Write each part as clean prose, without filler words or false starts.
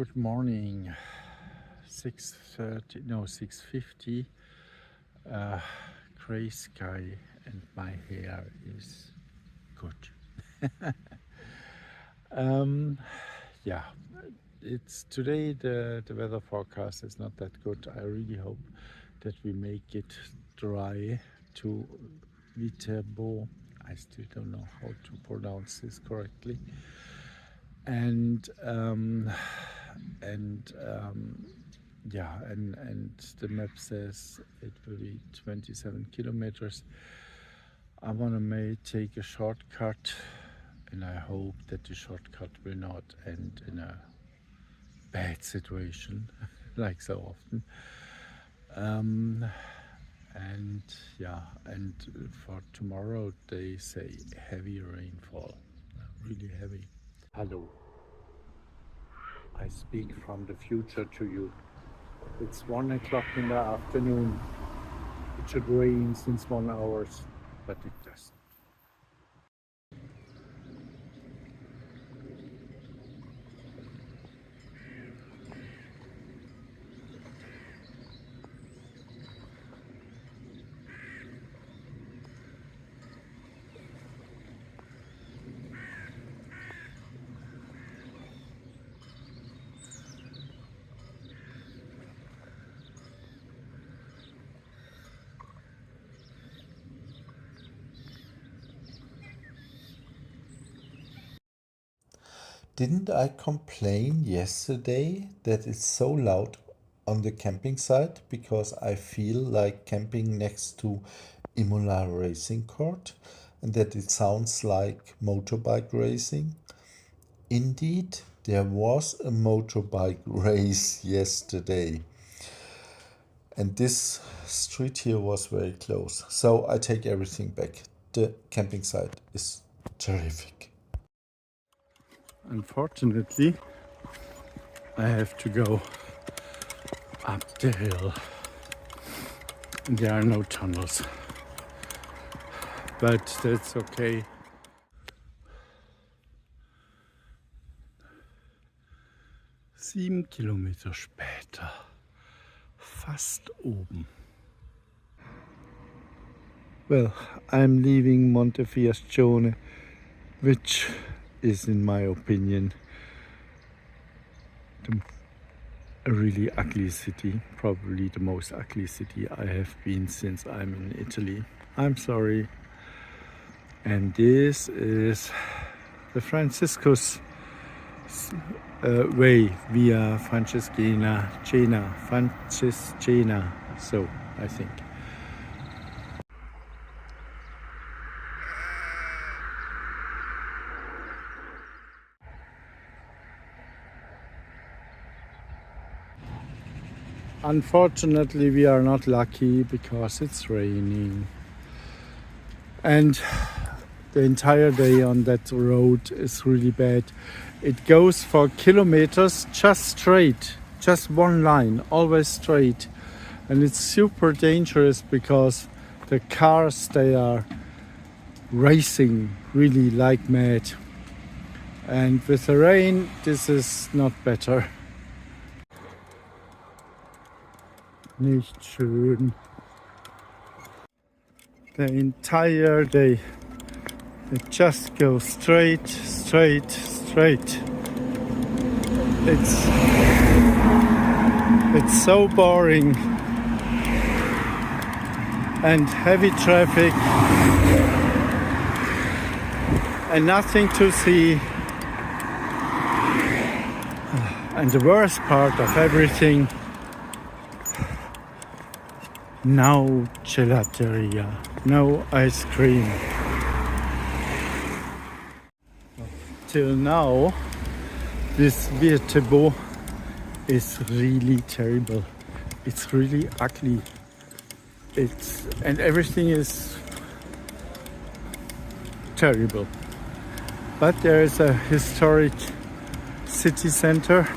Good morning. 6:30, no, 6:50. Gray sky and my hair is good. um, yeah, it's today the weather forecast is not that good. I really hope that we make it dry to Viterbo. I still don't know how to pronounce this correctly. And the map says it will be 27 kilometers. I want to take a shortcut, and I hope that the shortcut will not end in a bad situation like so often. And for tomorrow they say heavy rainfall, really heavy. Hello, I speak from the future to you. It's 1 o'clock in the afternoon. It should rain since 1 hour, but it doesn't. Didn't I complain yesterday that it's so loud on the camping site because I feel like camping next to Imola Racing Court and that it sounds like motorbike racing? Indeed, there was a motorbike race yesterday. And this street here was very close. So I take everything back. The camping site is terrific. Unfortunately, I have to go up the hill. There are no tunnels, but that's okay. Sieben Kilometer später, fast oben. Well, I'm leaving Montefiascione, which is, in my opinion, a really ugly city, probably the most ugly city I have been since I'm in Italy. I'm sorry. And this is the Franciscus way via Francescana, so I think. Unfortunately, we are not lucky because it's raining. And the entire day on that road is really bad. It goes for kilometers just straight, just one line, always straight. And it's super dangerous because the cars, they are racing really like mad. And with the rain, this is not better. Nicht schön. The entire day it just goes straight. It's so boring and heavy traffic and nothing to see. And the worst part of everything, no gelateria, no ice cream. Till now, this Viterbo is really terrible. It's really ugly. And everything is terrible. But there is a historic city center.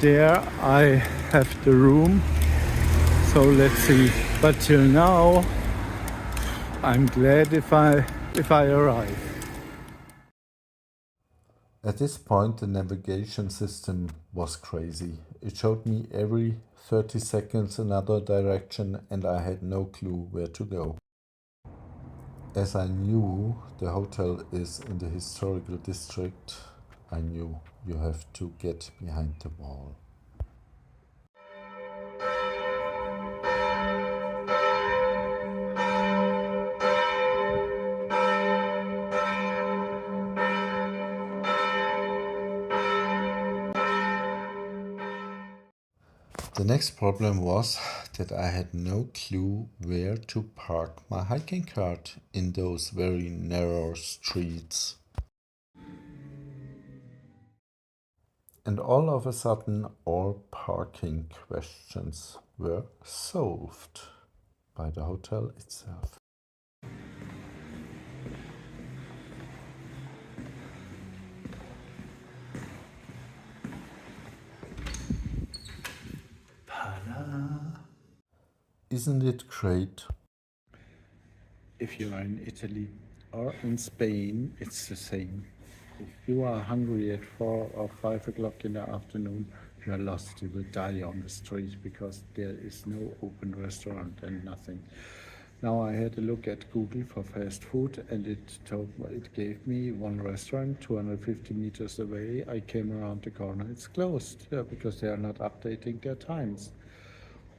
There I have the room. So let's see. But till now, I'm glad if I arrive. At this point, the navigation system was crazy. It showed me every 30 seconds another direction, and I had no clue where to go. As I knew the hotel is in the historical district, I knew you have to get behind the wall. The next problem was that I had no clue where to park my hiking cart in those very narrow streets. And all of a sudden, all parking questions were solved by the hotel itself. Isn't it great? If you are in Italy or in Spain, it's the same. If you are hungry at 4 or 5 o'clock in the afternoon, you are lost. You will die on the street because there is no open restaurant and nothing. Now I had a look at Google for fast food, and it gave me one restaurant 250 meters away. I came around the corner, it's closed, because they are not updating their times.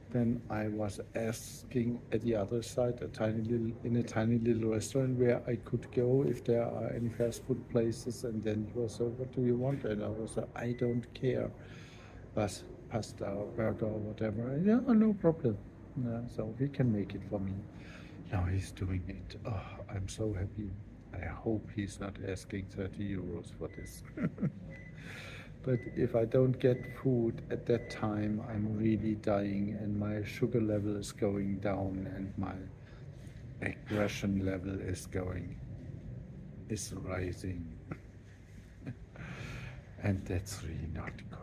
Then I was asking at the other side, in a tiny little restaurant where I could go if there are any fast food places. And then he was, so what do you want? And I was like, I don't care, but pasta or burger or whatever. And, yeah, no problem. Yeah, so he can make it for me. Now he's doing it. Oh, I'm so happy. I hope he's not asking 30 euros for this. But if I don't get food at that time, I'm really dying, and my sugar level is going down, and my aggression level is rising. And that's really not good.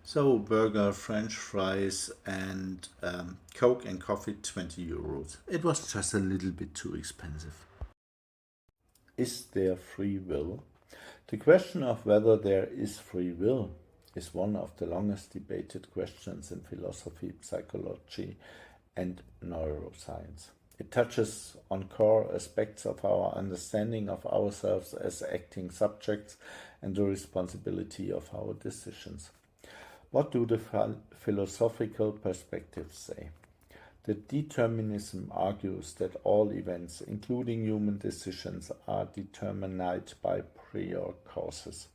So, burger, French fries, and Coke and coffee, 20 euros. It was just a little bit too expensive. Is there free will? The question of whether there is free will is one of the longest debated questions in philosophy, psychology, and neuroscience. It touches on core aspects of our understanding of ourselves as acting subjects and the responsibility of our decisions. What do the philosophical perspectives say? The determinism argues that all events, including human decisions, are determined by prior causes.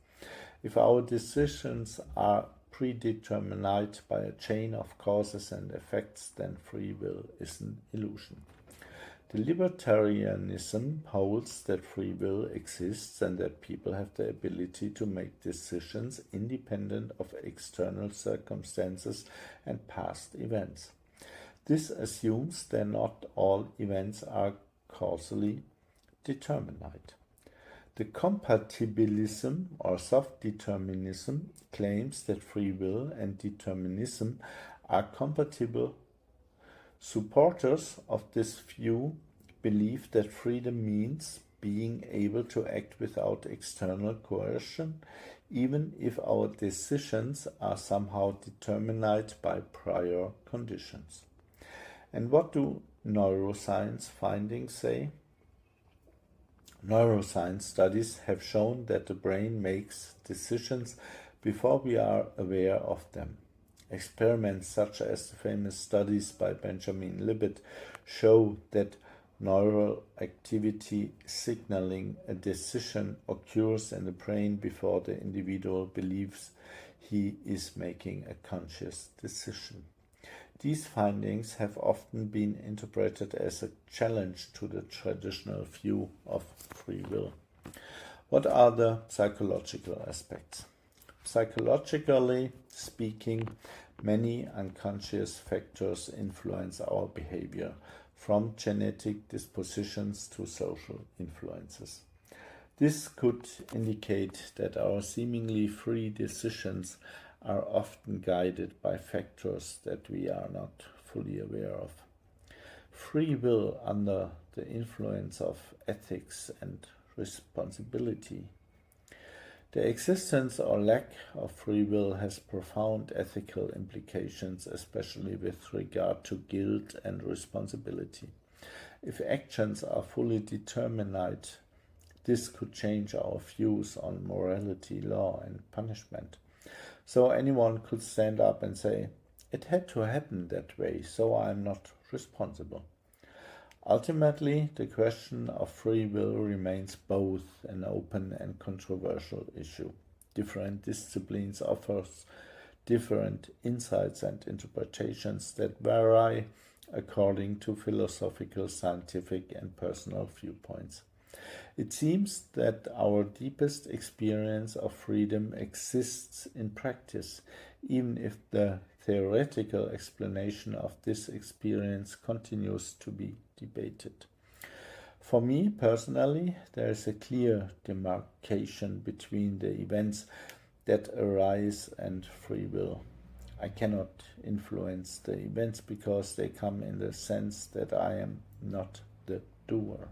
If our decisions are predetermined by a chain of causes and effects, then free will is an illusion. The libertarianism holds that free will exists and that people have the ability to make decisions independent of external circumstances and past events. This assumes that not all events are causally determined. The compatibilism or self-determinism claims that free will and determinism are compatible. Supporters of this view believe that freedom means being able to act without external coercion, even if our decisions are somehow determined by prior conditions. And what do neuroscience findings say? Neuroscience studies have shown that the brain makes decisions before we are aware of them. Experiments such as the famous studies by Benjamin Libet show that neural activity signaling a decision occurs in the brain before the individual believes he is making a conscious decision. These findings have often been interpreted as a challenge to the traditional view of free will. What are the psychological aspects? Psychologically speaking, many unconscious factors influence our behavior, from genetic dispositions to social influences. This could indicate that our seemingly free decisions are often guided by factors that we are not fully aware of. Free will under the influence of ethics and responsibility. The existence or lack of free will has profound ethical implications, especially with regard to guilt and responsibility. If actions are fully determinate, this could change our views on morality, law, and punishment. So anyone could stand up and say, "It had to happen that way, so I am not responsible." Ultimately, the question of free will remains both an open and controversial issue. Different disciplines offer different insights and interpretations that vary according to philosophical, scientific, and personal viewpoints. It seems that our deepest experience of freedom exists in practice, even if the theoretical explanation of this experience continues to be debated. For me personally, there is a clear demarcation between the events that arise and free will. I cannot influence the events because they come in the sense that I am not the doer.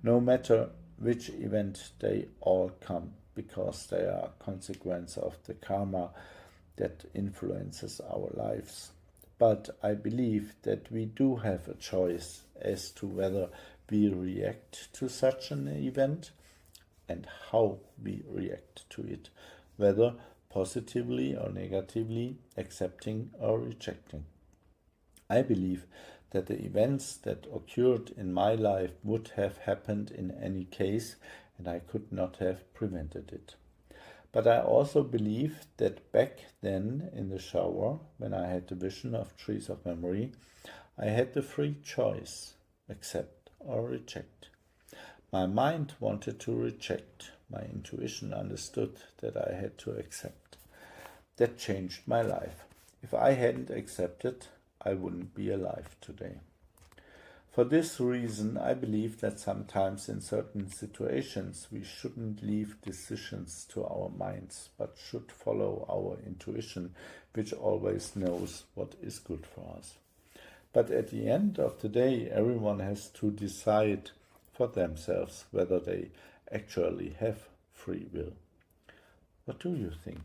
No matter which event, they all come because they are a consequence of the karma that influences our lives. But I believe that we do have a choice as to whether we react to such an event and how we react to it, whether positively or negatively, accepting or rejecting. I believe that the events that occurred in my life would have happened in any case, and I could not have prevented it. But I also believe that back then in the shower, when I had the vision of trees of memory, I had the free choice, accept or reject. My mind wanted to reject. My intuition understood that I had to accept. That changed my life. If I hadn't accepted, I wouldn't be alive today. For this reason, I believe that sometimes in certain situations we shouldn't leave decisions to our minds, but should follow our intuition, which always knows what is good for us. But at the end of the day, everyone has to decide for themselves whether they actually have free will. What do you think?